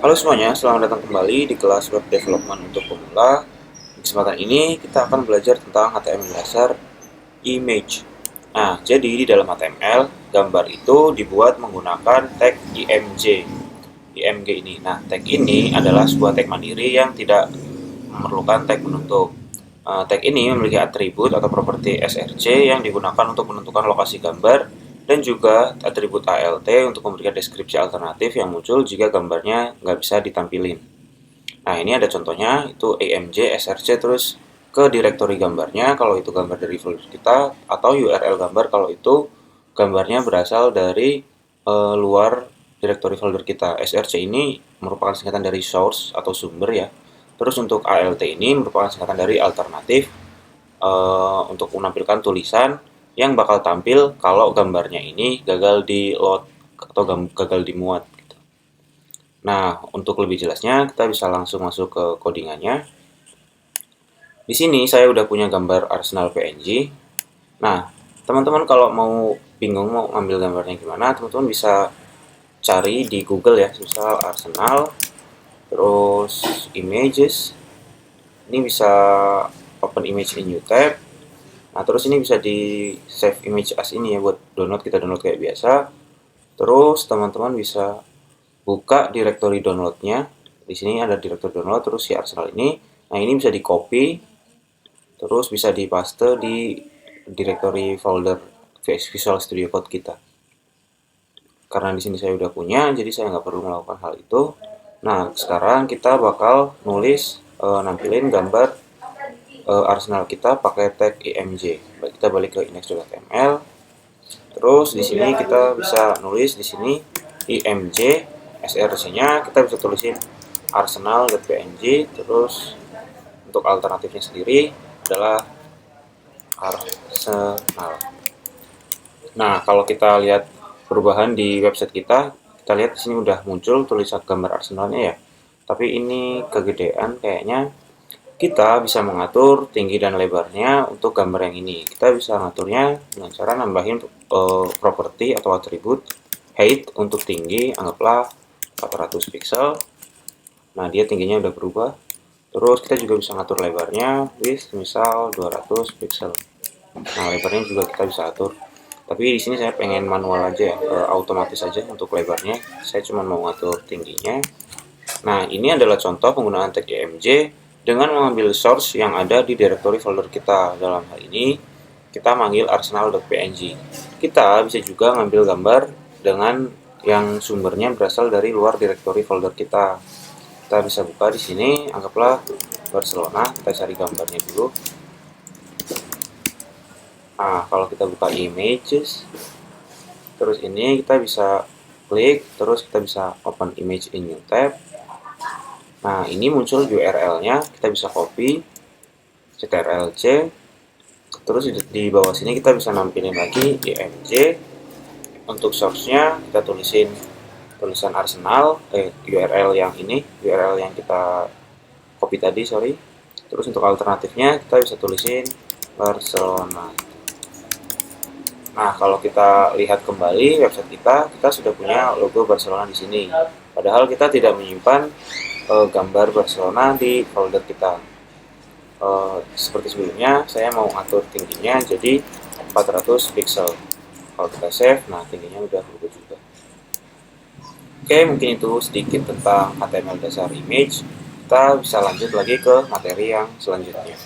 Halo semuanya, selamat datang kembali di kelas Web Development untuk pemula. Di kesempatan ini kita akan belajar tentang HTML dasar image. Nah, jadi di dalam HTML, gambar itu dibuat menggunakan tag img. IMG ini. Nah, tag ini adalah sebuah tag mandiri yang tidak memerlukan tag penutup. Tag ini memiliki atribut atau properti src yang digunakan untuk menentukan lokasi gambar dan juga atribut alt untuk memberikan deskripsi alternatif yang muncul jika gambarnya nggak bisa ditampilin. Nah, ini ada contohnya, itu amg src terus ke direktori gambarnya kalau itu gambar dari folder kita, atau url gambar kalau itu gambarnya berasal dari luar direktori folder kita. src ini merupakan singkatan dari source atau sumber ya. Terus untuk alt ini merupakan singkatan dari alternatif, untuk menampilkan tulisan yang bakal tampil kalau gambarnya ini gagal di load atau gagal dimuat gitu. Nah, untuk lebih jelasnya kita bisa langsung masuk ke codingannya. Di sini saya udah punya gambar Arsenal PNG. Nah, teman-teman kalau mau bingung mau ngambil gambarnya gimana, teman-teman bisa cari di Google ya, misal Arsenal, terus images. Ini bisa open image in new tab. Nah, terus ini bisa di save image as ini ya, buat download, kita download kayak biasa. Terus teman-teman bisa buka direktori downloadnya. Di sini ada direktori download, terus si Arsenal ini. Nah, ini bisa di copy, terus bisa dipaste di directory folder Visual Studio Code kita. Karena di sini saya udah punya, jadi saya nggak perlu melakukan hal itu. Nah, sekarang kita bakal nulis, nampilin gambar Arsenal kita pakai tag img. Kita balik ke index.html. Terus di sini kita bisa nulis di sini img src-nya kita bisa tulisin arsenal.png. Terus untuk alternatifnya sendiri adalah Arsenal. Nah, kalau kita lihat perubahan di website kita lihat di sini udah muncul tulisan gambar Arsenalnya ya. Tapi ini kegedean kayaknya. Kita bisa mengatur tinggi dan lebarnya untuk gambar yang ini. Kita bisa ngaturnya dengan cara nambahin properti atau atribut height untuk tinggi, anggaplah 400 pixel. Nah, dia tingginya udah berubah. Terus kita juga bisa ngatur lebarnya width misal 200 pixel. Nah, lebarnya juga kita bisa atur. Tapi di sini saya pengen manual aja ya, otomatis aja untuk lebarnya. Saya cuma mau ngatur tingginya. Nah, ini adalah contoh penggunaan tag img dengan mengambil source yang ada di directory folder kita. Dalam hal ini, kita manggil arsenal.png. Kita bisa juga ngambil gambar dengan yang sumbernya berasal dari luar directory folder kita. Kita bisa buka di sini, anggaplah Barcelona, kita cari gambarnya dulu. Nah, kalau kita buka images, terus ini kita bisa klik, terus kita bisa open image in new tab. Nah, ini muncul URL-nya, kita bisa copy, ctrl-c, terus di bawah sini kita bisa nampilin lagi img. Untuk source-nya kita tulisin tulisan Arsenal, URL yang ini, URL yang kita copy tadi, sorry. Terus untuk alternatifnya kita bisa tulisin Barcelona. Nah, kalau kita lihat kembali website kita sudah punya logo Barcelona di sini. Padahal kita tidak menyimpan gambar Barcelona di folder kita. Seperti sebelumnya, saya mau atur tingginya jadi 400 pixel. Kalau kita save, nah tingginya udah berubah juga. Oke, mungkin itu sedikit tentang HTML dasar image. Kita bisa lanjut lagi ke materi yang selanjutnya.